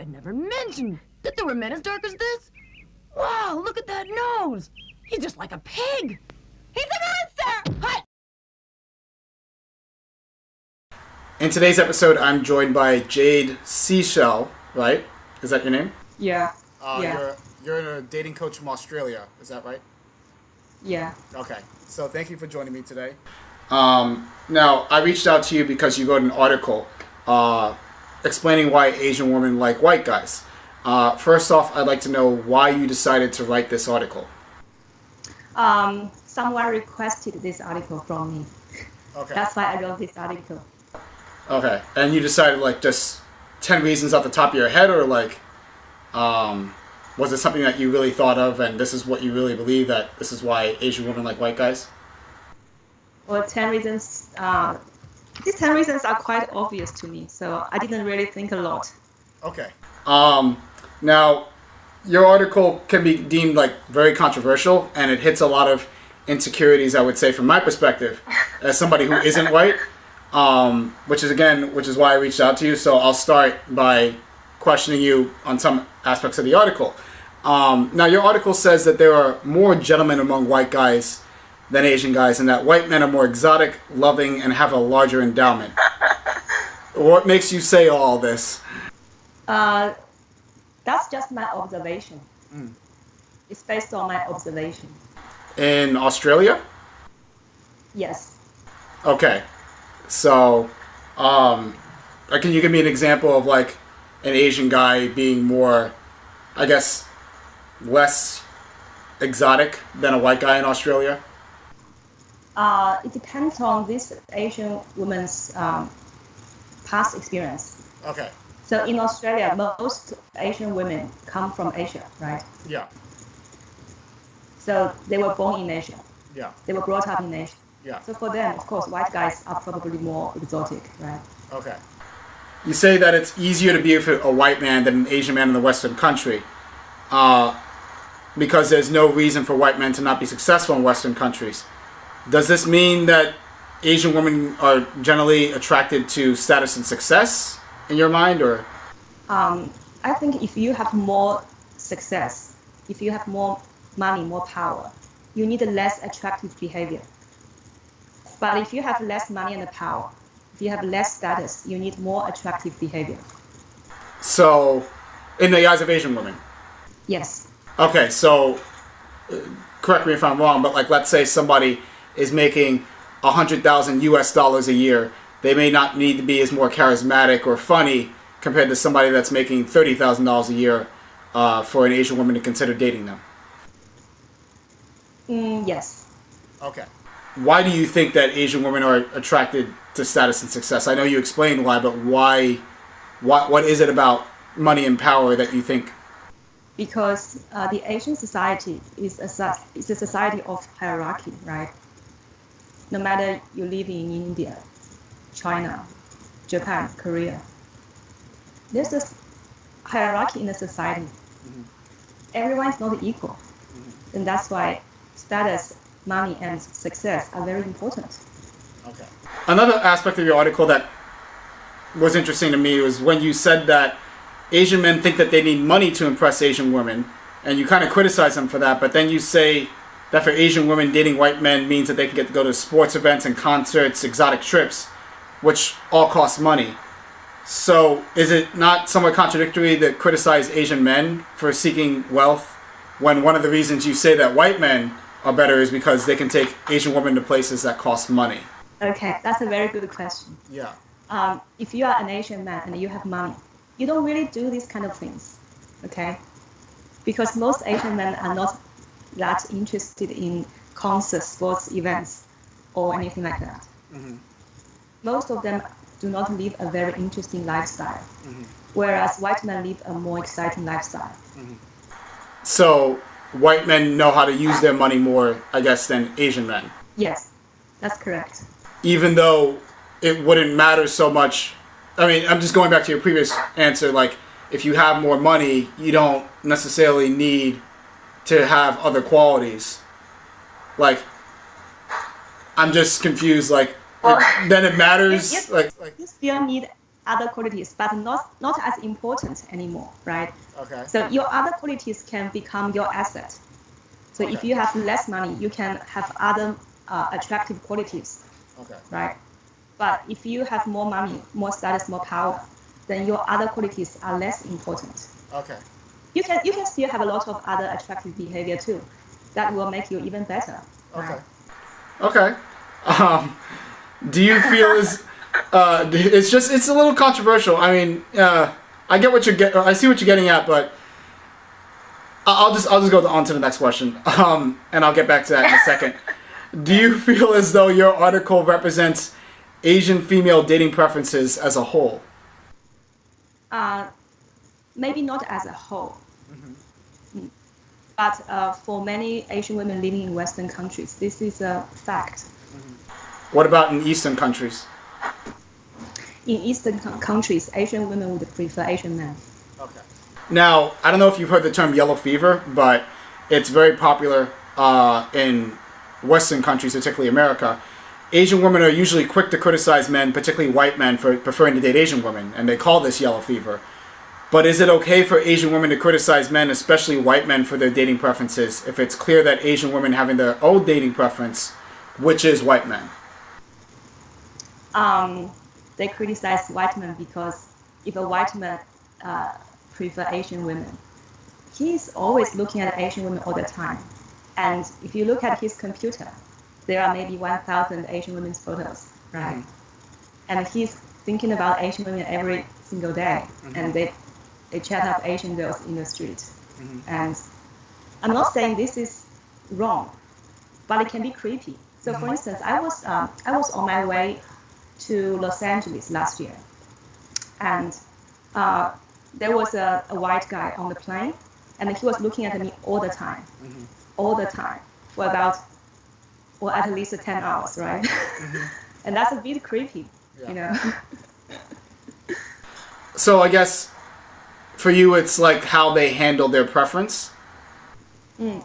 I'd never mentioned that there were men as dark as this. Wow, look at that nose. He's just like a pig. He's a monster! Hut! In today's episode, I'm joined by Jade Seashell, right? Is that your name? Yeah. You're a dating coach from Australia, is that right? Yeah. Okay, so thank you for joining me today. Now, I reached out to you because you wrote an article explaining why Asian women like white guys. First off, I'd like to know why you decided to write this article. Someone requested this article from me. Okay. That's why I wrote this article. Okay, and you decided like just 10 reasons off the top of your head, or like, was it something that you really thought of and this is what you really believe, that this is why Asian women like white guys? Well, 10 reasons, these 10 reasons are quite obvious to me, so I didn't really think a lot. Okay. Now, your article can be deemed like very controversial, and it hits a lot of insecurities, I would say, from my perspective, as somebody who isn't white, which is why I reached out to you. So I'll start by questioning you on some aspects of the article. Now, your article says that there are more gentlemen among white guys than Asian guys, and that white men are more exotic, loving, and have a larger endowment. What makes you say all this? That's just my observation. It's based on my observation. In Australia? Yes. Okay. So, can you give me an example of like an Asian guy being more, I guess, less exotic than a white guy in Australia? It depends on this Asian woman's past experience. Okay. So in Australia, most Asian women come from Asia, right? Yeah. So they were born in Asia. Yeah. They were brought up in Asia. Yeah. So for them, of course, white guys are probably more exotic, right? Okay. You say that it's easier to be a white man than an Asian man in the Western country, because there's no reason for white men to not be successful in Western countries. Does this mean that Asian women are generally attracted to status and success in your mind, or? I think if you have more success, if you have more money, more power, you need a less attractive behavior. But if you have less money and power, if you have less status, you need more attractive behavior. So, in the eyes of Asian women? Yes. Okay, so, correct me if I'm wrong, but like, let's say somebody is making $100,000 a year. They may not need to be as more charismatic or funny compared to somebody that's making $30,000 a year for an Asian woman to consider dating them. Yes. Okay. Why do you think that Asian women are attracted to status and success? I know you explained why, but why? What is it about money and power that you think? Because the Asian society is a society of hierarchy, right? No matter you live in India, China, Japan, Korea, there's this hierarchy in the society. Mm-hmm. Everyone is not equal. Mm-hmm. And that's why status, money, and success are very important. Okay. Another aspect of your article that was interesting to me was when you said that Asian men think that they need money to impress Asian women, and you kind of criticize them for that, but then you say that for Asian women, dating white men means that they can get to go to sports events and concerts, exotic trips, which all cost money. So is it not somewhat contradictory to criticize Asian men for seeking wealth when one of the reasons you say that white men are better is because they can take Asian women to places that cost money? Okay, that's a very good question. Yeah. If you are an Asian man and you have money, you don't really do these kind of things, okay? Because most Asian men are not that interested in concerts, sports events, or anything like that. Mm-hmm. Most of them do not live a very interesting lifestyle, mm-hmm. whereas white men live a more exciting lifestyle. Mm-hmm. So white men know how to use their money more, I guess, than Asian men? Yes, that's correct. Even though it wouldn't matter so much, I mean, I'm just going back to your previous answer, like, if you have more money, you don't necessarily need to have other qualities. Like, I'm just confused, like, then it matters, you still need other qualities, but not as important anymore, right? Okay. So your other qualities can become your asset. So if Okay. you have less money, you can have other attractive qualities, Okay. right? But if you have more money, more status, more power, then your other qualities are less important. Okay. You can still have a lot of other attractive behavior too, that will make you even better. Okay. Okay. Do you feel it's a little controversial. I mean, I get what I see what you're getting at, but I'll just go on to the next question. And I'll get back to that in a second. Do you feel as though your article represents Asian female dating preferences as a whole? Maybe not as a whole. But for many Asian women living in Western countries, this is a fact. What about in Eastern countries? In Eastern countries, Asian women would prefer Asian men. Okay. Now, I don't know if you've heard the term yellow fever, but it's very popular in Western countries, particularly America. Asian women are usually quick to criticize men, particularly white men, for preferring to date Asian women, and they call this yellow fever. But is it okay for Asian women to criticize men, especially white men, for their dating preferences, if it's clear that Asian women having their own dating preference, which is white men? They criticize white men because if a white man prefer Asian women, he's always looking at Asian women all the time. And if you look at his computer, there are maybe 1,000 Asian women's photos, right? And he's thinking about Asian women every single day. And they chat up Asian girls in the street. And I'm not saying this is wrong, but it can be creepy. So for instance, I was on my way to Los Angeles last year, and there was a white guy on the plane, and he was looking at me all the time, for about, or at least 10 hours, right? And that's a bit creepy, you know. So I guess for you, it's like how they handle their preference?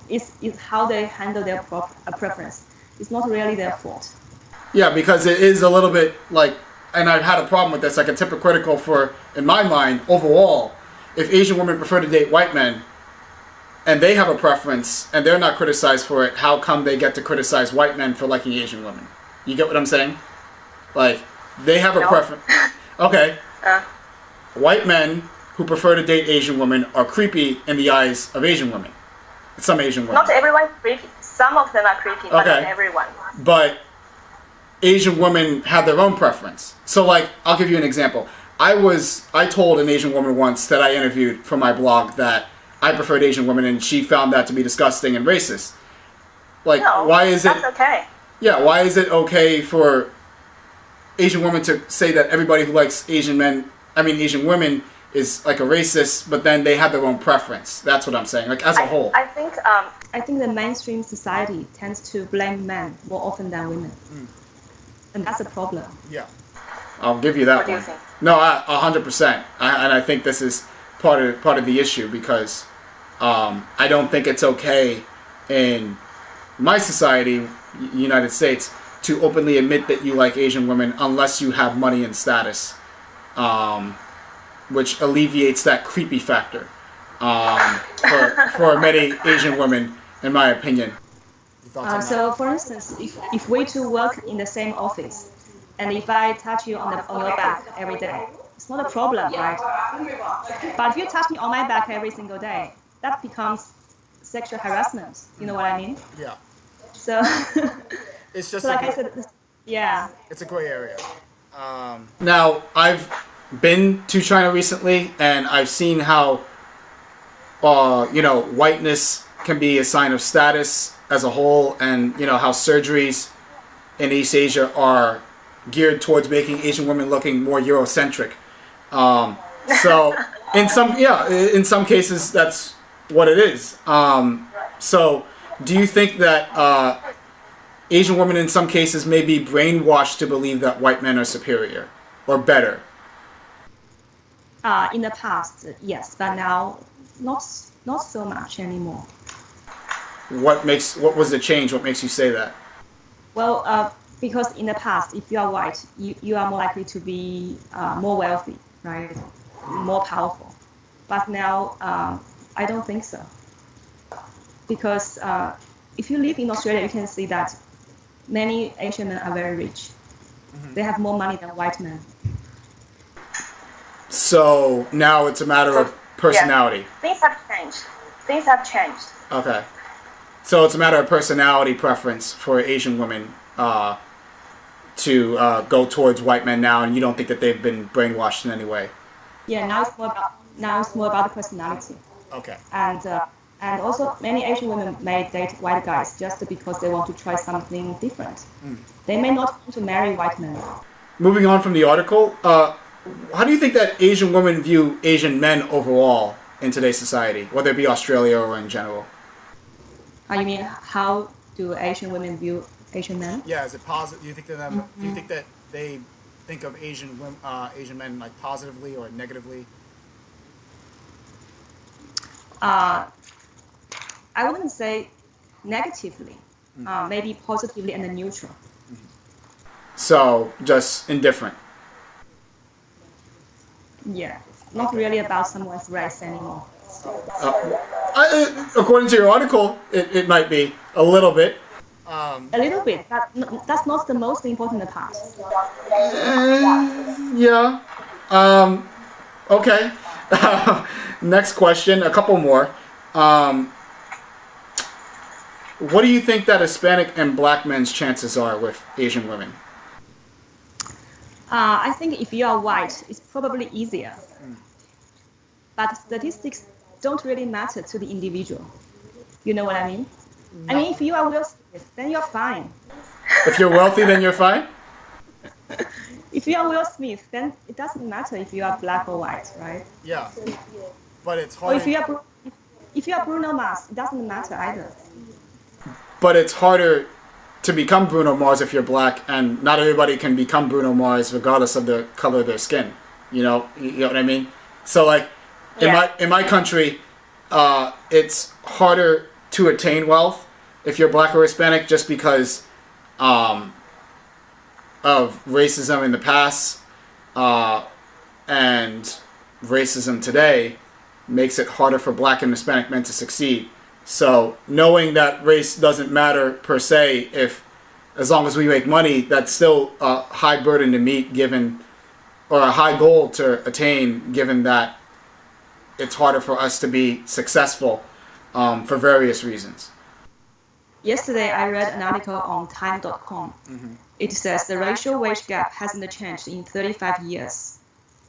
It's how they handle their preference. It's not really their fault. Yeah, because it is a little bit like, and I've had a problem with this, like it's hypocritical for, in my mind, overall, if Asian women prefer to date white men, and they have a preference, and they're not criticized for it, how come they get to criticize white men for liking Asian women? You get what I'm saying? Like, they have a preference. Okay. White men who prefer to date Asian women are creepy in the eyes of Asian women. Some Asian women. Not everyone creepy. Some of them are creepy, but not everyone. But Asian women have their own preference. So, like, I'll give you an example. I told an Asian woman once that I interviewed for my blog that I preferred Asian women, and she found that to be disgusting and racist. Like, No, why is it? that's okay. Yeah, why is it okay for Asian women to say that everybody who likes Asian women is like a racist, but then they have their own preference? That's what I'm saying. Like, as a whole. I think the mainstream society tends to blame men more often than women, and that's a problem. Yeah, I'll give you that What do you one. think? No, 100%. And I think this is part of the issue, because I don't think it's okay in my society, United States, to openly admit that you like Asian women unless you have money and status, which alleviates that creepy factor for many Asian women, in my opinion. So, for instance, if we two work in the same office, and if I touch you on your back every day, it's not a problem, right? But if you touch me on my back every single day, that becomes sexual harassment. You know what I mean? Yeah. So, It's just like I said, yeah. It's a gray area. Now, I've been to China recently, and I've seen how, whiteness can be a sign of status as a whole, and, how surgeries in East Asia are geared towards making Asian women looking more Eurocentric. So, in some cases, that's what it is. So, do you think that Asian women in some cases may be brainwashed to believe that white men are superior or better? In the past, yes, but now not so much anymore. What was the change? What makes you say that? Well, Because in the past, if you are white, you are more likely to be more wealthy, right? More powerful. But now, I don't think so. Because if you live in Australia, you can see that many Asian men are very rich. They have more money than white men. So now it's a matter of personality. Yeah, things have changed. Things have changed. Okay. So it's a matter of personality preference for Asian women to go towards white men now, and you don't think that they've been brainwashed in any way. Yeah, now it's more about the personality. Okay. And also many Asian women may date white guys just because they want to try something different. They may not want to marry white men. Moving on from the article, how do you think that Asian women view Asian men overall in today's society, whether it be Australia or in general? You mean how do Asian women view Asian men? Yeah, is it positive? Do you think that do you think that they think of Asian men like positively or negatively? I wouldn't say negatively, maybe positively and then neutral. So just indifferent. Yeah, it's not really about someone's race anymore. According to your article, it might be a little bit. A little bit, but that's not the most important part. Yeah. Okay. Next question. A couple more. What do you think that Hispanic and black men's chances are with Asian women? I think if you are white, it's probably easier. But statistics don't really matter to the individual. You know what I mean? No. I mean, if you are Will Smith, then you're fine. If you're wealthy, then you're fine? If you are Will Smith, then it doesn't matter if you are black or white, right? Yeah. But it's hard. Or if you are Bruno Mars, it doesn't matter either. But it's harder to become Bruno Mars if you're black, and not everybody can become Bruno Mars regardless of the color of their skin. You know what I mean? So like, in my country, it's harder to attain wealth if you're black or Hispanic, just because of racism in the past, and racism today makes it harder for black and Hispanic men to succeed. So knowing that race doesn't matter per se, as long as we make money, that's still a high burden to meet, or a high goal to attain, given that it's harder for us to be successful for various reasons. Yesterday, I read an article on time.com. It says the racial wage gap hasn't changed in 35 years,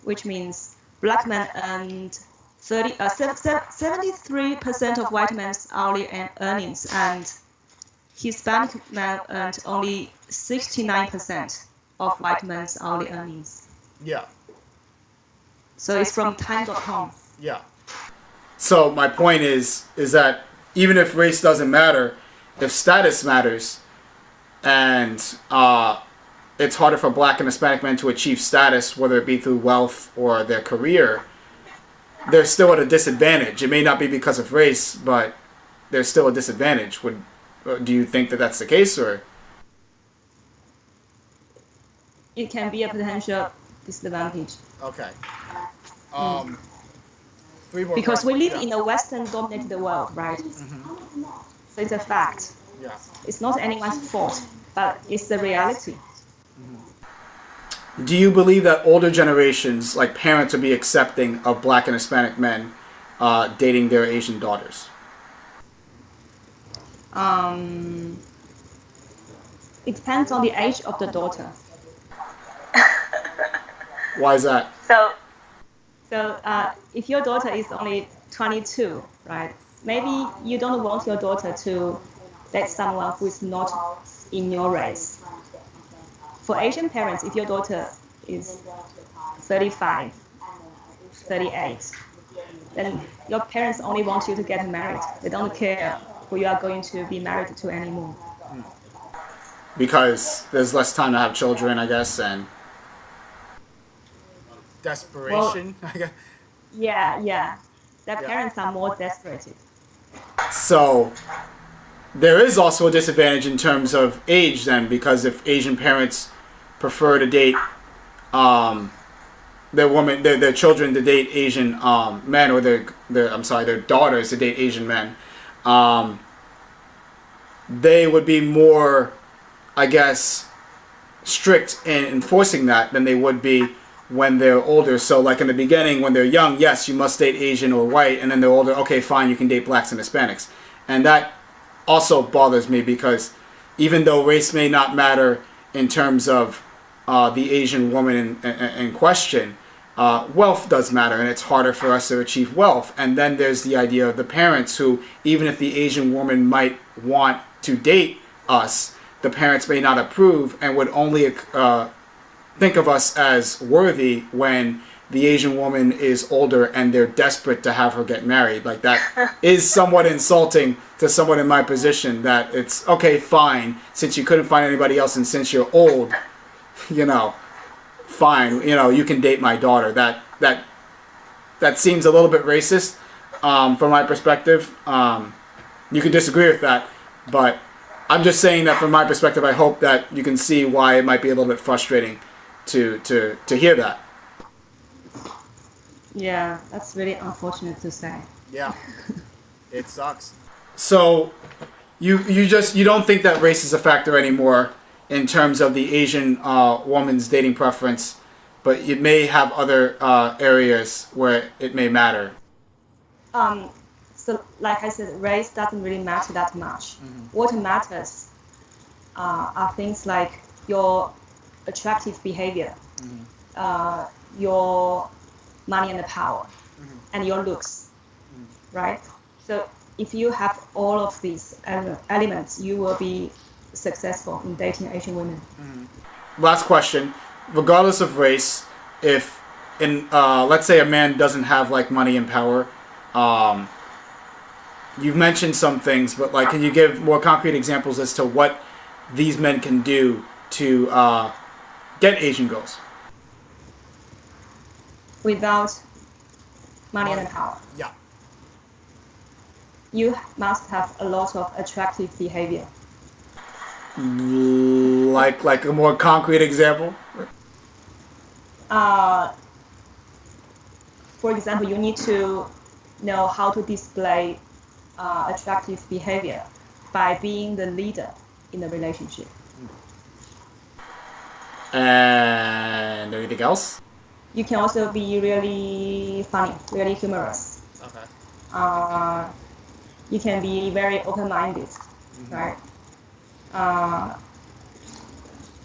which means black men earned 73% of white men's hourly earnings, and Hispanic men earned only 69% of white men's hourly earnings. Yeah. So it's from time.com. Yeah. So my point is that even if race doesn't matter, if status matters, and it's harder for black and Hispanic men to achieve status, whether it be through wealth or their career, they're still at a disadvantage. It may not be because of race, but there's still a disadvantage. Do you think that that's the case, or? It can be a potential disadvantage. Okay. Because we live in a Western-dominated world, right? So it's a fact. Yeah. It's not anyone's fault, but it's the reality. Do you believe that older generations, like parents, would be accepting of black and Hispanic men dating their Asian daughters? It depends on the age of the daughter. Why is that? So If your daughter is only 22, right? Maybe you don't want your daughter to date someone who is not in your race. For Asian parents, if your daughter is 35, 38, then your parents only want you to get married. They don't care who you are going to be married to anymore. Because there's less time to have children, I guess, and desperation. Well, yeah. Their parents are more desperate. So, there is also a disadvantage in terms of age then, because if Asian parents prefer to date their children to date Asian men, or their daughters to date Asian men, they would be more, I guess, strict in enforcing that than they would be when they're older. So like in the beginning, when they're young, yes, you must date Asian or white, and then they're older, okay, fine, you can date blacks and Hispanics. And that also bothers me, because even though race may not matter in terms of the Asian woman in question, wealth does matter, and it's harder for us to achieve wealth. And then there's the idea of the parents who, even if the Asian woman might want to date us, the parents may not approve and would only think of us as worthy when the Asian woman is older and they're desperate to have her get married. Like, that is somewhat insulting to someone in my position, that it's, okay, fine, since you couldn't find anybody else and since you're old, fine, you can date my daughter. That seems a little bit racist from my perspective. You can disagree with that, but I'm just saying that from my perspective, I hope that you can see why it might be a little bit frustrating to hear that. Yeah, that's really unfortunate to say. Yeah, it sucks. So you don't think that race is a factor anymore in terms of the Asian woman's dating preference, but it may have other areas where it may matter. So like I said, race doesn't really matter that much. What matters are things like your attractive behavior, your money and the power, and your looks, right? So if you have all of these elements, you will be successful in dating Asian women. Last question. Regardless of race, if let's say a man doesn't have like money and power, you've mentioned some things, but like, can you give more concrete examples as to what these men can do to get Asian girls? Without money and power. Yeah. You must have a lot of attractive behavior. Like a more concrete example? For example, you need to know how to display attractive behavior by being the leader in the relationship. And anything else? You can also be really funny, really humorous. Okay. You can be very open-minded, right?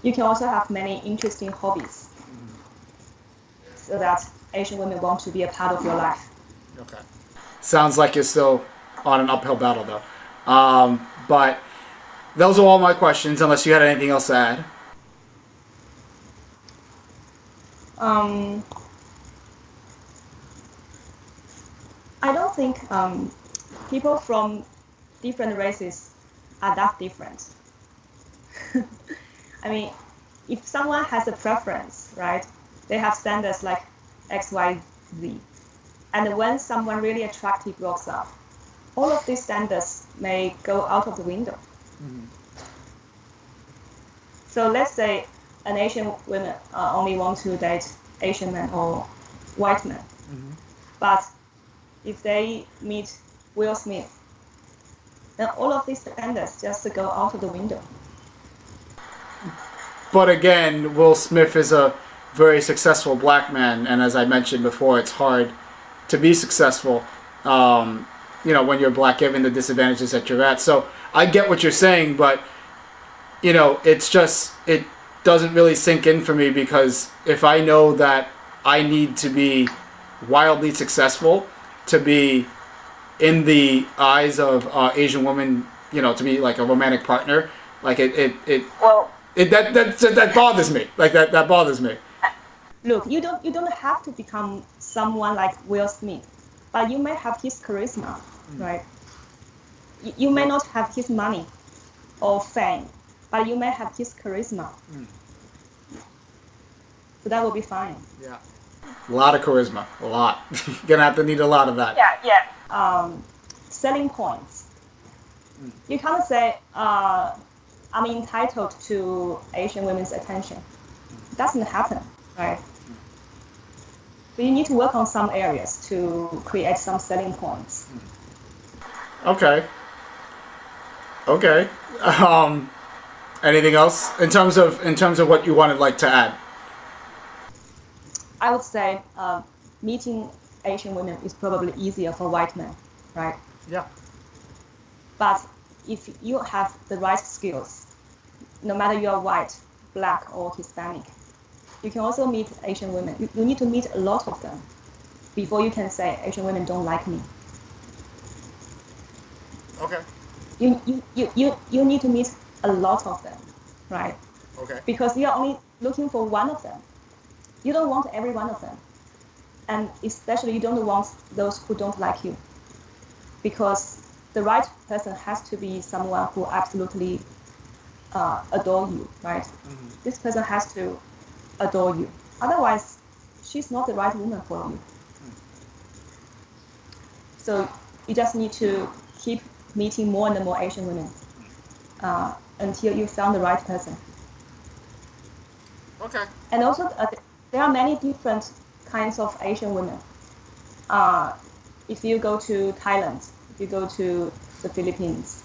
You can also have many interesting hobbies, so that Asian women want to be a part of your life. Okay. Sounds like you're still on an uphill battle, though. But those are all my questions, unless you had anything else to add. I don't think people from different races are that different. I mean, if someone has a preference, right, they have standards like X, Y, Z. And when someone really attractive walks up, all of these standards may go out of the window. So let's say an Asian woman only want to date Asian men or white men. But if they meet Will Smith, then all of these standards just go out of the window. But again, Will Smith is a very successful black man, and as I mentioned before, it's hard to be successful, when you're black, given the disadvantages that you're at. So I get what you're saying, but it's just, it doesn't really sink in for me, because if I know that I need to be wildly successful to be in the eyes of Asian women, to be like a romantic partner, like that bothers me. Like that bothers me. Look, you don't have to become someone like Will Smith, but you may have his charisma, right? You may not have his money or fame, but you may have his charisma. So that will be fine. Yeah. A lot of charisma. A lot. You're gonna have to need a lot of that. Yeah. Selling points. You can't say, I'm entitled to Asian women's attention. It doesn't happen, right? But you need to work on some areas to create some selling points. Okay. Okay. Anything else in terms of what you wanted like to add? I would say meeting Asian women is probably easier for white men, right? Yeah. But if you have the right skills, no matter you are white, black, or Hispanic, you can also meet Asian women. You need to meet a lot of them before you can say Asian women don't like me. Okay. You need to meet a lot of them, right? Okay. Because you're only looking for one of them. You don't want every one of them. And especially you don't want those who don't like you. Because the right person has to be someone who absolutely adore you, right? Mm-hmm. This person has to adore you. Otherwise, she's not the right woman for you. So you just need to keep meeting more and more Asian women until you found the right person. Okay. And also, there are many different kinds of Asian women. If you go to Thailand, if you go to the Philippines,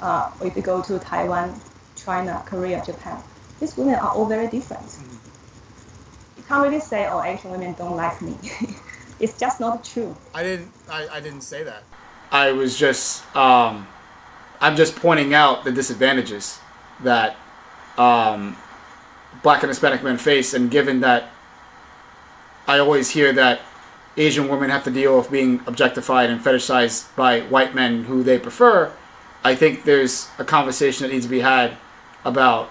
or if you go to Taiwan, China, Korea, Japan, these women are all very different. Mm-hmm. You can't really say, oh, Asian women don't like me. It's just not true. I didn't say that. I was just I'm just pointing out the disadvantages that Black and Hispanic men face, and given that I always hear that Asian women have to deal with being objectified and fetishized by white men who they prefer, I think there's a conversation that needs to be had about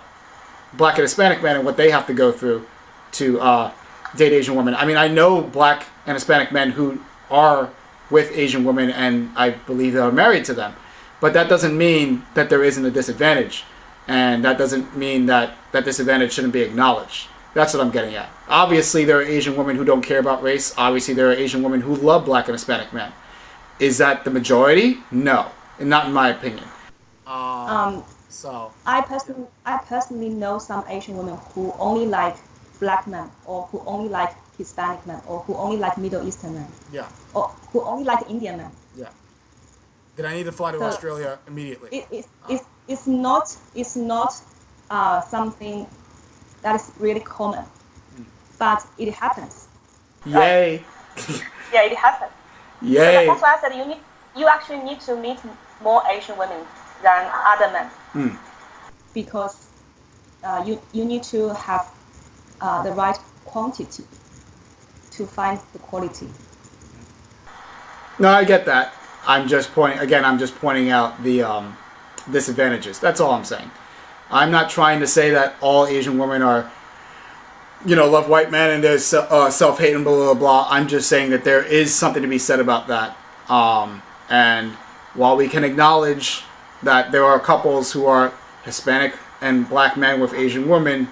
Black and Hispanic men and what they have to go through to date Asian women. I mean, I know Black and Hispanic men who are with Asian women, and I believe they are married to them. But that doesn't mean that there isn't a disadvantage, and that doesn't mean that that disadvantage shouldn't be acknowledged. That's what I'm getting at. Obviously, there are Asian women who don't care about race. Obviously, there are Asian women who love Black and Hispanic men. Is that the majority? No, not in my opinion. So I personally know some Asian women who only like Black men, or who only like Hispanic men, or who only like Middle Eastern men. Yeah. Or who only like Indian men. Yeah. Then I need to fly to Australia immediately. It's not something that is really common, but it happens. Yay. Yeah, it happens. Yay. So that's why I said you actually need to meet more Asian women than other men. Because you need to have the right quantity to find the quality. No, I get that. I'm just pointing out the disadvantages. That's all I'm saying. I'm not trying to say that all Asian women are, love white men and there's self-hate and blah, blah, blah. I'm just saying that there is something to be said about that. And while we can acknowledge that there are couples who are Hispanic and Black men with Asian women,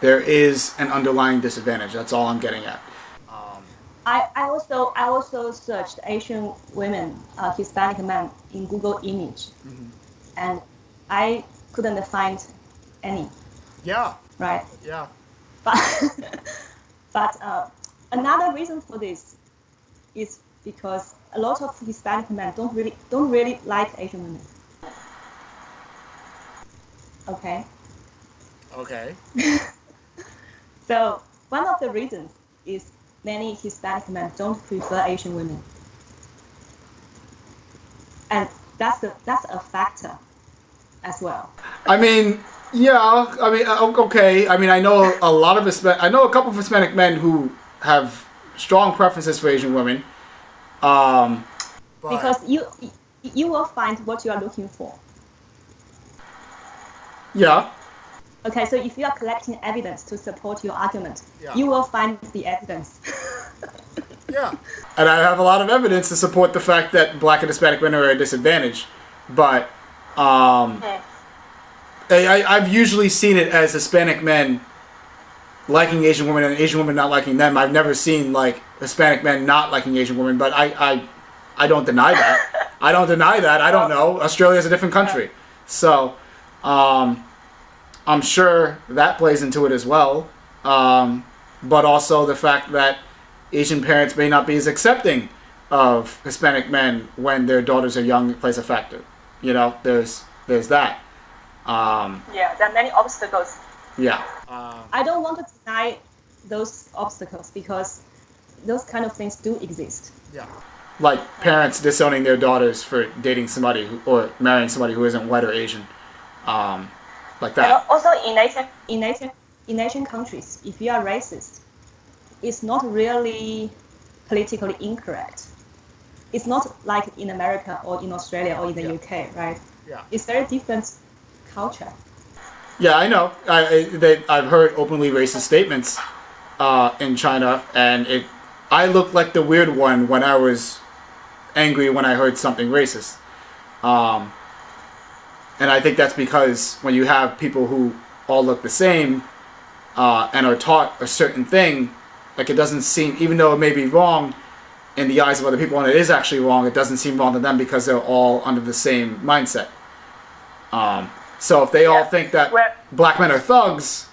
there is an underlying disadvantage. That's all I'm getting at. I also searched Asian women, Hispanic men in Google Image, and I couldn't find any. Yeah. Right. Yeah. But another reason for this is because a lot of Hispanic men don't really like Asian women. Okay. Okay. So one of the reasons is many Hispanic men don't prefer Asian women, and that's a factor as well. I mean, yeah. I mean, okay. I mean, I know a couple of Hispanic men who have strong preferences for Asian women. Because you will find what you are looking for. Yeah. Okay, so if you are collecting evidence to support your argument, Yeah. you will find the evidence. Yeah. And I have a lot of evidence to support the fact that Black and Hispanic men are at a disadvantage. But I've usually seen it as Hispanic men liking Asian women and Asian women not liking them. I've never seen like Hispanic men not liking Asian women, but I don't deny that. I don't deny that. I don't know. Australia's a different country. So, I'm sure that plays into it as well. But also the fact that Asian parents may not be as accepting of Hispanic men when their daughters are young plays a factor. You know, there's that. Yeah, there are many obstacles. Yeah. I don't want to deny those obstacles because those kind of things do exist. Yeah. Like parents disowning their daughters for dating somebody or marrying somebody who isn't white or Asian. Like that. And also In Asian countries, if you are racist, it's not really politically incorrect. It's not like in America or in Australia or in the UK, right? Yeah. It's very different culture. Yeah, I know. I've heard openly racist statements in China, and I looked like the weird one when I was angry when I heard something racist. And I think that's because when you have people who all look the same and are taught a certain thing, like it doesn't seem, even though it may be wrong in the eyes of other people, and it is actually wrong, it doesn't seem wrong to them because they're all under the same mindset. So if they all think that black men are thugs,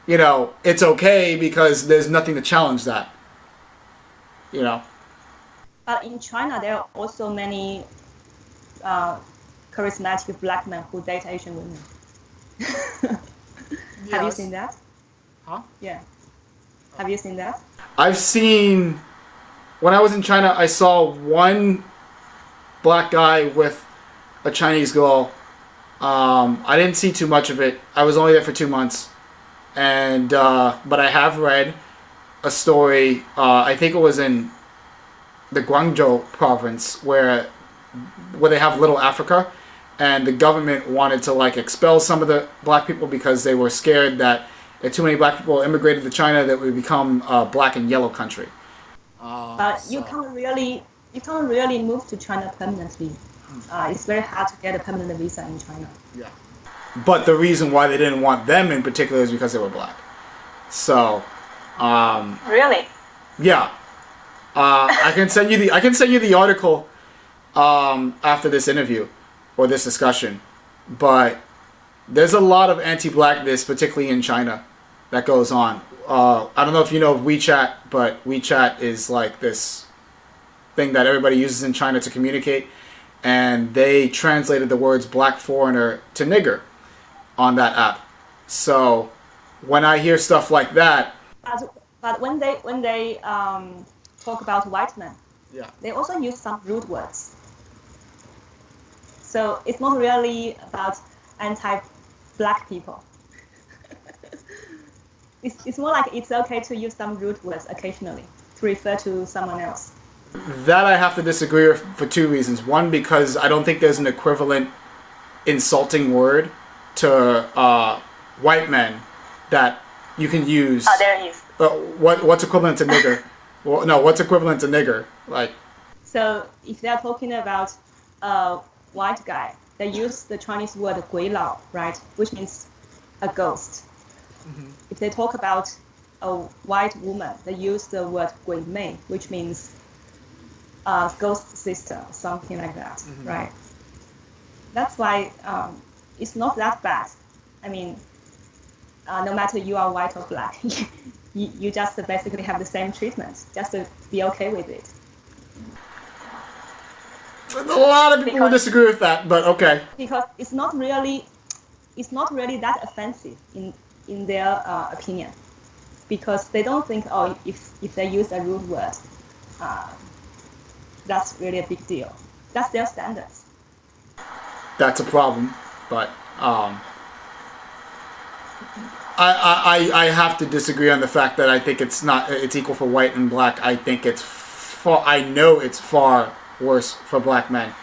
you know, it's okay because there's nothing to challenge that. You know? But in China, there are also many charismatic black men who date Asian women. Have you seen that? Huh? Yeah. Have you seen that? I've seen, when I was in China, I saw one black guy with a Chinese girl. I didn't see too much of it. I was only there for 2 months. And, but I have read a story, I think it was in the Guangzhou province where they have Little Africa, and the government wanted to like expel some of the black people because they were scared that if too many black people immigrated to China, that would become a black and yellow country. But you can't really move to China permanently. It's very hard to get a permanent visa in China. Yeah. But the reason why they didn't want them in particular is because they were black. So. Really? Yeah. I can send you the article after this interview or this discussion. But there's a lot of anti-blackness, particularly in China, that goes on. I don't know if you know of WeChat, but WeChat is like this thing that everybody uses in China to communicate. And they translated the words black foreigner to nigger on that app. So when I hear stuff like that... But when they talk about white men, yeah, they also use some rude words. So it's not really about anti-black people. It's more like it's okay to use some rude words occasionally to refer to someone else. That I have to disagree with for 2 reasons. One, because I don't think there's an equivalent insulting word to white men that you can use. There is. What's equivalent to nigger? Well, no, what's equivalent to nigger? Like. So if they're talking about a white guy, they use the Chinese word 鬼佬, right, which means a ghost. Mm-hmm. If they talk about a white woman, they use the word 鬼妹, which means ghost sister, something like that, mm-hmm. Right? That's why it's not that bad. I mean, no matter you are white or black, you just basically have the same treatment. Just to be okay with it. There's a lot of people who disagree with that, but okay. Because it's not really that offensive in their opinion, because they don't think, oh, if they use a rude word, that's really a big deal. That's their standards. That's a problem, but I have to disagree on the fact that I think it's equal for white and black. I think I know it's far worse for black men.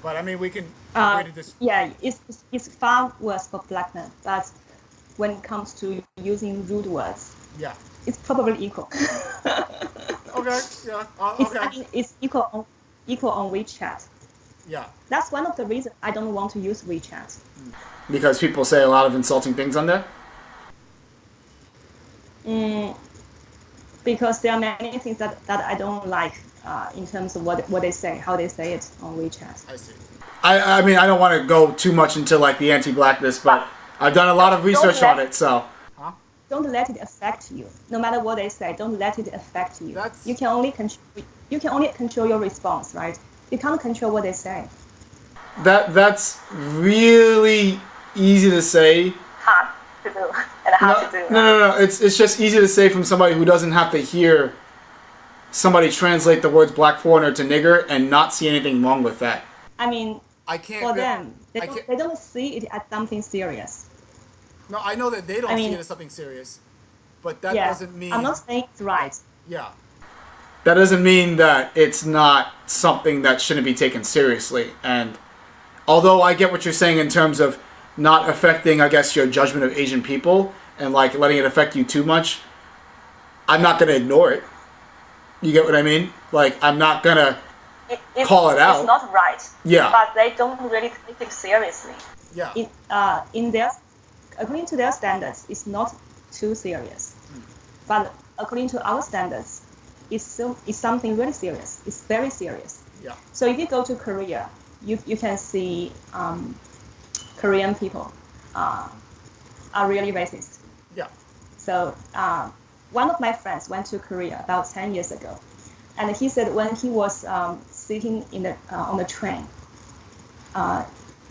But I mean, we can agree to this. Yeah, it's far worse for black men. But when it comes to using rude words, yeah, it's probably equal. Okay. Yeah. Okay. It's equal on WeChat. Yeah. That's one of the reasons I don't want to use WeChat. Because people say a lot of insulting things on there? because there are many things that I don't like in terms of what they say, how they say it on WeChat. I see. I mean, I don't want to go too much into like the anti-blackness, but I've done a lot of research on it, so. Huh? Don't let it affect you. No matter what they say, don't let it affect you. That's... You can only control your response, right? You can't control what they say. That's really easy to say. Hard to do and hard to do. No. It's just easy to say from somebody who doesn't have to hear somebody translate the words black foreigner to nigger and not see anything wrong with that. I mean, I can't, for them, they don't see it as something serious. No, I know that they don't see it as something serious, but that doesn't mean... I'm not saying it's right. Yeah. That doesn't mean that it's not something that shouldn't be taken seriously. And although I get what you're saying in terms of not affecting, I guess, your judgment of Asian people and like letting it affect you too much, I'm not going to ignore it. You get what I mean? Like, I'm not going to call it out. It's not right. Yeah. But they don't really take it seriously. Yeah. According to their standards, it's not too serious. But according to our standards, it's something really serious. It's very serious. Yeah. So if you go to Korea, you can see Korean people are really racist. Yeah. So one of my friends went to Korea about 10 years ago, and he said when he was sitting on the train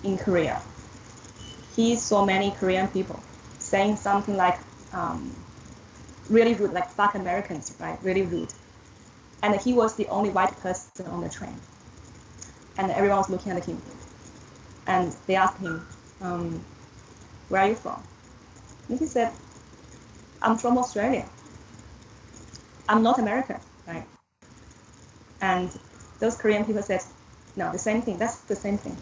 in Korea, he saw many Korean people saying something like really rude, like fuck Americans, right? Really rude. And he was the only white person on the train. And everyone was looking at him. And they asked him, where are you from? And he said, I'm from Australia. I'm not American, right? And those Korean people said, no, the same thing. That's the same thing.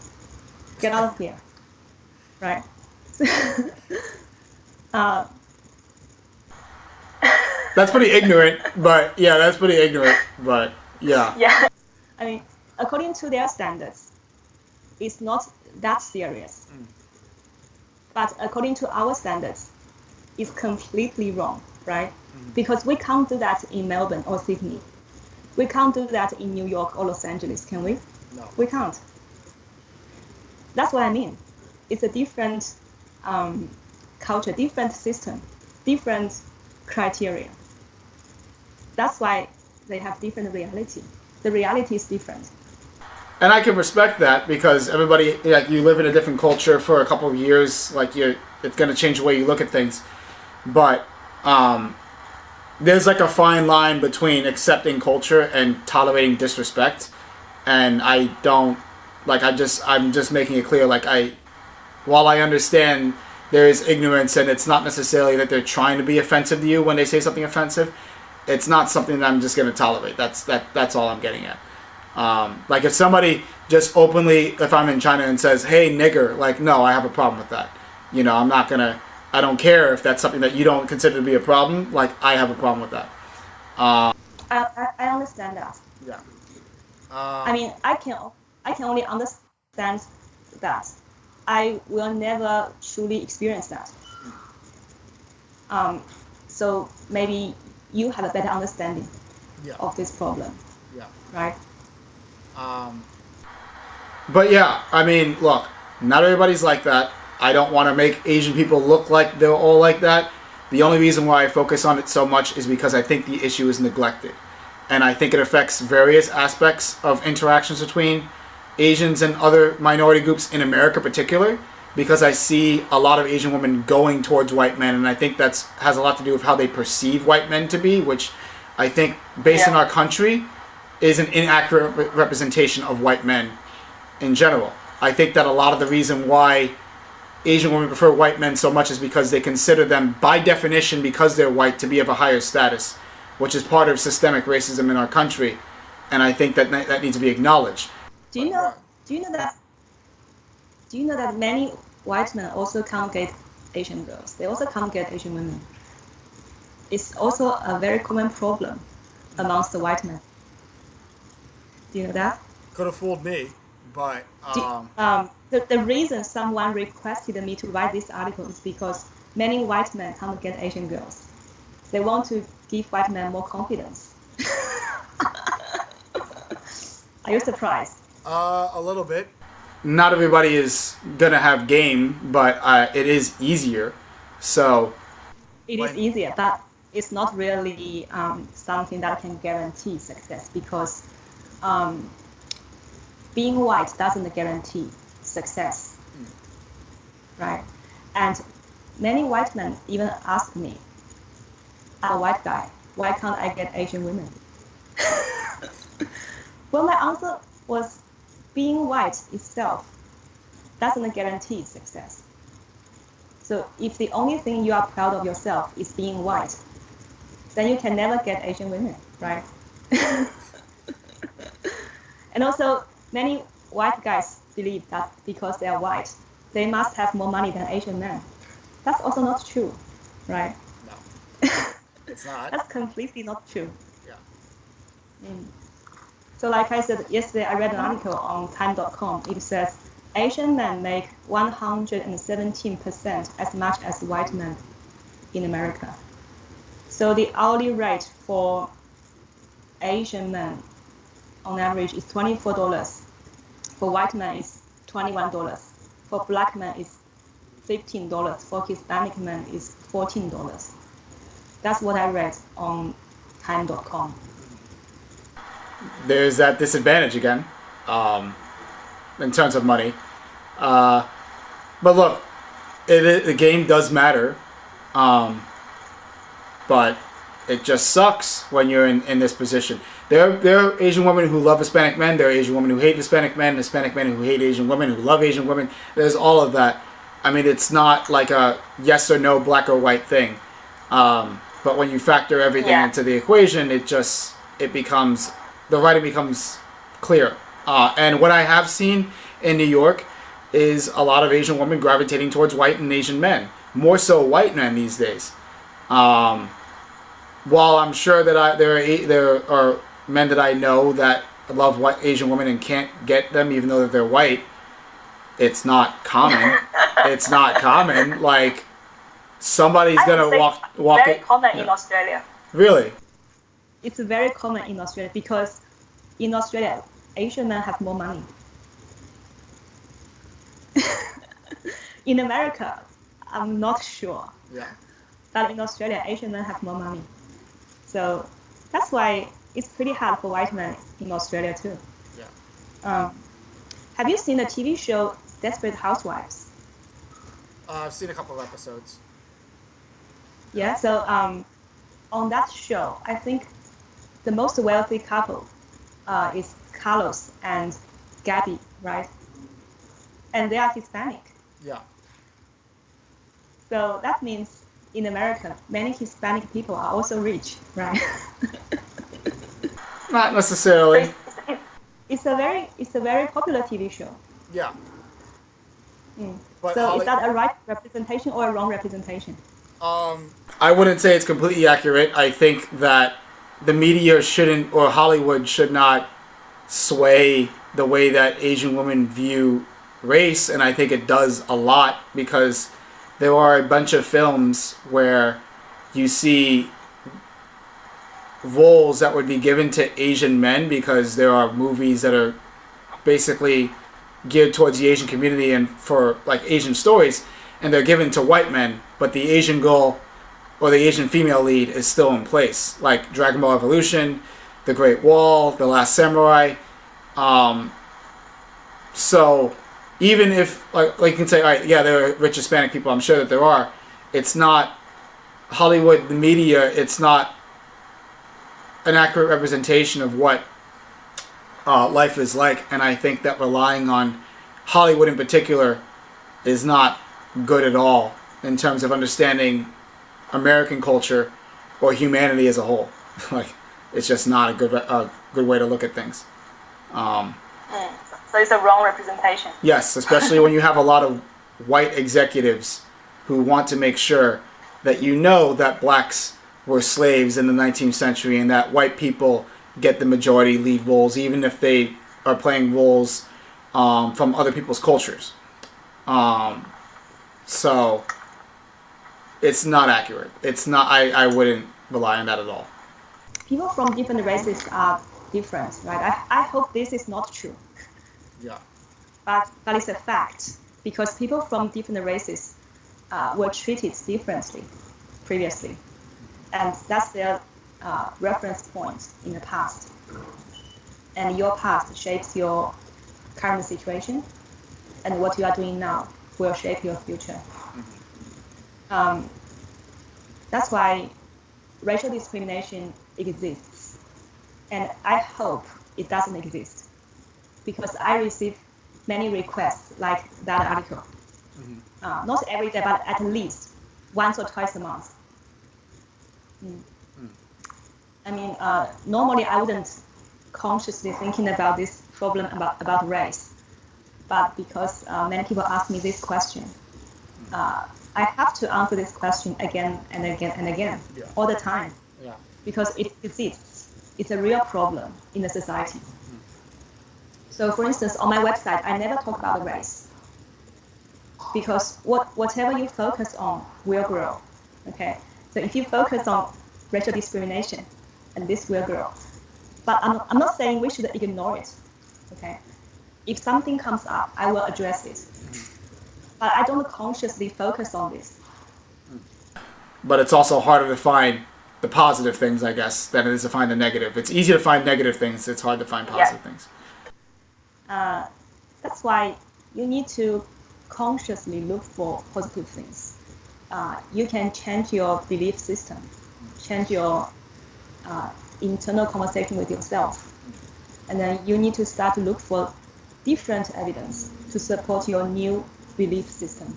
Get out of here. Right? That's pretty ignorant, but yeah, that's pretty ignorant, but yeah. Yeah. I mean, according to their standards, it's not that serious. But according to our standards, it's completely wrong, right? Because we can't do that in Melbourne or Sydney. We can't do that in New York or Los Angeles, can we? No. We can't. That's what I mean. It's a different culture, different system, different criteria. That's why they have different reality. The reality is different. And I can respect that because everybody, like, you live in a different culture for a couple of years, like it's going to change the way you look at things. But there's like a fine line between accepting culture and tolerating disrespect. And I don't, like, I'm just making it clear, like, while I understand there is ignorance and it's not necessarily that they're trying to be offensive to you when they say something offensive, it's not something that I'm just going to tolerate. That's all I'm getting at. Like, if somebody just openly, if I'm in China and says, hey, nigger, like, no, I have a problem with that. You know, I don't care if that's something that you don't consider to be a problem. Like, I have a problem with that. I understand that. Yeah. I mean, I can only understand that. I will never truly experience that. So maybe you have a better understanding of this problem. Yeah. Right? But yeah, I mean, look, not everybody's like that. I don't want to make Asian people look like they're all like that. The only reason why I focus on it so much is because I think the issue is neglected. And I think it affects various aspects of interactions between Asians and other minority groups in America in particular, because I see a lot of Asian women going towards white men, and I think that has a lot to do with how they perceive white men to be, which I think, based in our country, is an inaccurate representation of white men in general. I think that a lot of the reason why Asian women prefer white men so much is because they consider them, by definition, because they're white, to be of a higher status, which is part of systemic racism in our country, and I think that needs to be acknowledged. Do you know that many white men also can't get Asian girls? They also can't get Asian women. It's also a very common problem amongst the white men. Do you know that? Could have fooled me, but the reason someone requested me to write this article is because many white men can't get Asian girls. They want to give white men more confidence. Are you surprised? A little bit. Not everybody is gonna have game, but it is easier. So It is easier, but it's not really something that can guarantee success because being white doesn't guarantee success, right? And many white men even ask me, I'm a white guy, why can't I get Asian women? Well, my answer was being white itself doesn't guarantee success. So if the only thing you are proud of yourself is being white, then you can never get Asian women, right? And also, many white guys believe that because they are white, they must have more money than Asian men. That's also not true, right? no, it's not. That's completely not true. Yeah. So like I said yesterday, I read an article on time.com. It says Asian men make 117% as much as white men in America. So the hourly rate for Asian men on average is $24. For white men is $21. For black men is $15. For Hispanic men is $14. That's what I read on time.com. There's that disadvantage again, in terms of money. But look, the game does matter, but it just sucks when you're in this position. There are Asian women who love Hispanic men. There are Asian women who hate Hispanic men who hate Asian women, who love Asian women. There's all of that. I mean, it's not like a yes or no, black or white thing. But when you factor everything into the equation, the writing becomes clear. And what I have seen in New York is a lot of Asian women gravitating towards white and Asian men. More so white men these days. While I'm sure that there are men that I know that love white Asian women and can't get them even though that they're white, it's not common. It's not common. Like, somebody's gonna walk very it. common in Australia. Really? It's very common in Australia because in Australia, Asian men have more money. In America, I'm not sure. Yeah. But in Australia, Asian men have more money. So that's why it's pretty hard for white men in Australia too. Yeah. Have you seen the TV show Desperate Housewives? I've seen a couple of episodes. Yeah, so on that show, I think the most wealthy couple is Carlos and Gabby, right? And they are Hispanic. Yeah. So that means in America, many Hispanic people are also rich, right? Not necessarily. It's a very popular TV show. Yeah. But So is that a right representation or a wrong representation? I wouldn't say it's completely accurate. I think that the media shouldn't, or Hollywood should not sway the way that Asian women view race, and I think it does a lot because there are a bunch of films where you see roles that would be given to Asian men because there are movies that are basically geared towards the Asian community and for like Asian stories, and they're given to white men, but the Asian girl or the Asian female lead is still in place, like Dragon Ball Evolution, The Great Wall, The Last Samurai. So even if like you can say, all right, yeah, there are rich Hispanic people, I'm sure that there are. It's not Hollywood, the media. It's not an accurate representation of what life is like, and I think that relying on Hollywood in particular is not good at all in terms of understanding American culture or humanity as a whole. Like, it's just not a good way to look at things. So it's a wrong representation. Yes, especially when you have a lot of white executives who want to make sure that you know that blacks were slaves in the 19th century and that white people get the majority lead roles, even if they are playing roles from other people's cultures. So it's not accurate. It's not. I wouldn't rely on that at all. People from different races are different, right? I hope this is not true, Yeah. but it's a fact because people from different races were treated differently previously, and that's their reference point in the past. And your past shapes your current situation, and what you are doing now will shape your future. That's why racial discrimination exists, and I hope it doesn't exist, because I receive many requests like that article. Not every day, but at least once or twice a month. I mean, normally I wouldn't consciously thinking about this problem about race, but because many people ask me this question, I have to answer this question again and again and again, all the time, because it exists. It's a real problem in the society. So, for instance, on my website, I never talk about race, because whatever you focus on will grow. Okay, so if you focus on racial discrimination, and this will grow. But I'm not saying we should ignore it. Okay, if something comes up, I will address it. But I don't consciously focus on this. But it's also harder to find the positive things, I guess, than it is to find the negative. It's easy to find negative things. It's hard to find positive things. That's why you need to consciously look for positive things. You can change your belief system, change your internal conversation with yourself, and then you need to start to look for different evidence to support your new belief system.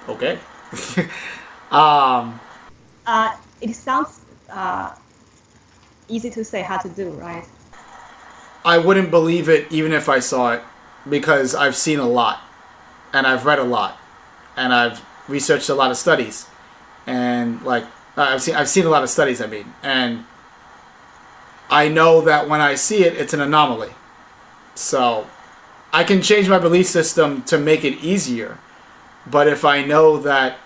Okay. It sounds easy to say, hard to do, right? I wouldn't believe it even if I saw it, because I've seen a lot, and I've read a lot, and I've researched a lot of studies, and I've seen a lot of studies. I mean, and I know that when I see it, it's an anomaly. So I can change my belief system to make it easier, but if I know that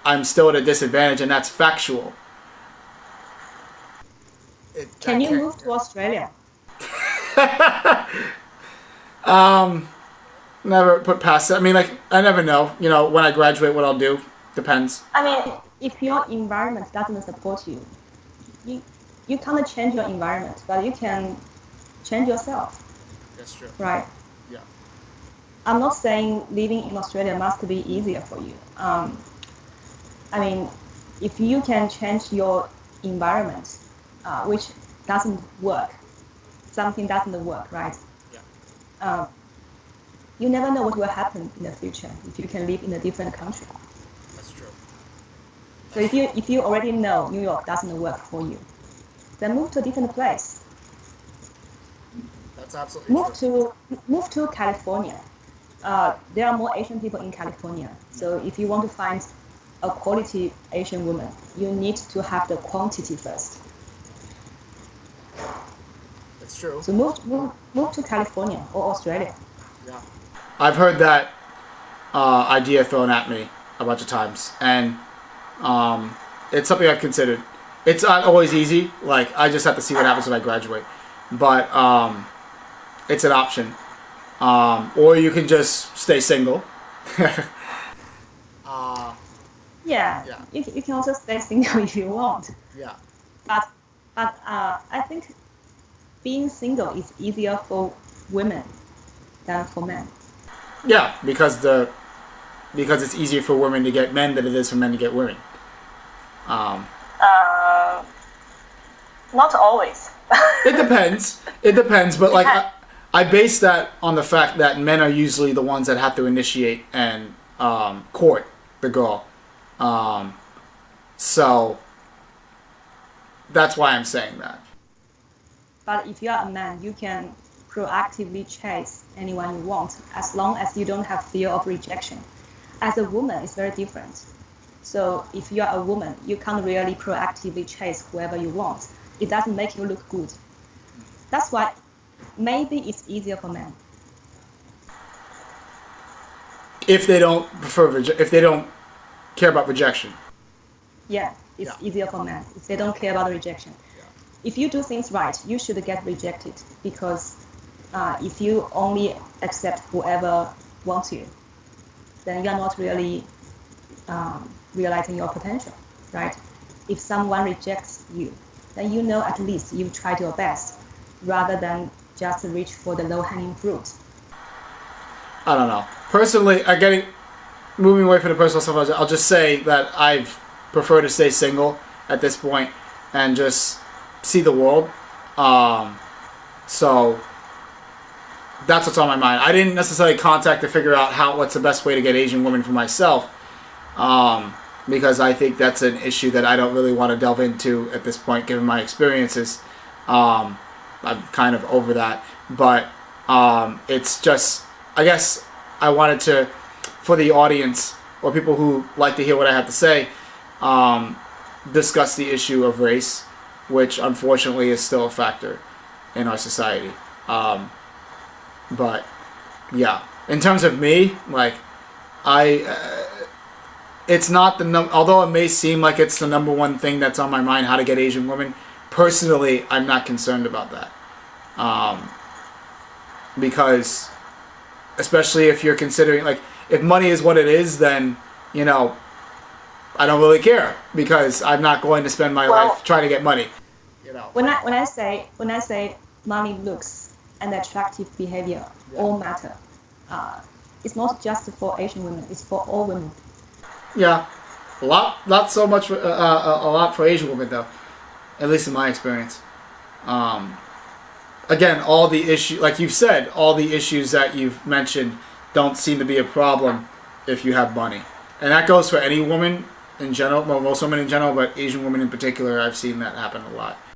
I'm still at a disadvantage, and that's factual. Can you move to Australia? Never put past it. I mean, I never know. When I graduate, what I'll do depends. I mean, if your environment doesn't support you, you can't change your environment, but you can change yourself. That's true. Right. Yeah. I'm not saying living in Australia must be easier for you. I mean, if you can change your environment, which doesn't work, something doesn't work, right? Yeah. You never know what will happen in the future if you can live in a different country. That's true. So if you already know New York doesn't work for you, then move to a different place. That's absolutely true. Move to California. There are more Asian people in California. So if you want to find a quality Asian woman, you need to have the quantity first. That's true. So move to California or Australia. Yeah. I've heard that idea thrown at me a bunch of times, and it's something I've considered. It's not always easy. I just have to see what happens when I graduate. But it's an option. Or you can just stay single. Yeah. You can also stay single if you want. Yeah. But I think being single is easier for women than for men. Yeah, because it's easier for women to get men than it is for men to get women. not always. It depends, but I base that on the fact that men are usually the ones that have to initiate and court the girl. So that's why I'm saying that. But if you are a man, you can proactively chase anyone you want as long as you don't have fear of rejection. As a woman, it's very different. So if you are a woman, you can't really proactively chase whoever you want. It doesn't make you look good. That's why maybe it's easier for men. If they don't care about rejection. Yeah. It's Yeah. easier for men. They don't care about the rejection. If you do things right, you should get rejected, because if you only accept whoever wants you, then you're not really realizing your potential, right? If someone rejects you, then you know at least you've tried your best, rather than just reach for the low-hanging fruit. I don't know. Personally, moving away from the personal stuff, I'll just say that I prefer to stay single at this point and just see the world. So that's what's on my mind. I didn't necessarily contact to figure out what's the best way to get Asian women for myself, because I think that's an issue that I don't really want to delve into at this point, given my experiences. I'm kind of over that, but it's just, I guess I wanted to, for the audience or people who like to hear what I have to say, discuss the issue of race, which unfortunately is still a factor in our society. But yeah, in terms of me, like it's not although it may seem like it's the number one thing that's on my mind, how to get Asian women. Personally, I'm not concerned about that, because especially if you're considering, like, if money is what it is, then I don't really care, because I'm not going to spend my life trying to get money. When I say money, looks, and attractive behavior all matter, it's not just for Asian women; it's for all women. Yeah, not so much a lot for Asian women, though, at least in my experience. Again, all the issues, like you've said, all the issues that you've mentioned don't seem to be a problem if you have money, and that goes for any woman in general. Well, most women in general, but Asian women in particular, I've seen that happen a lot.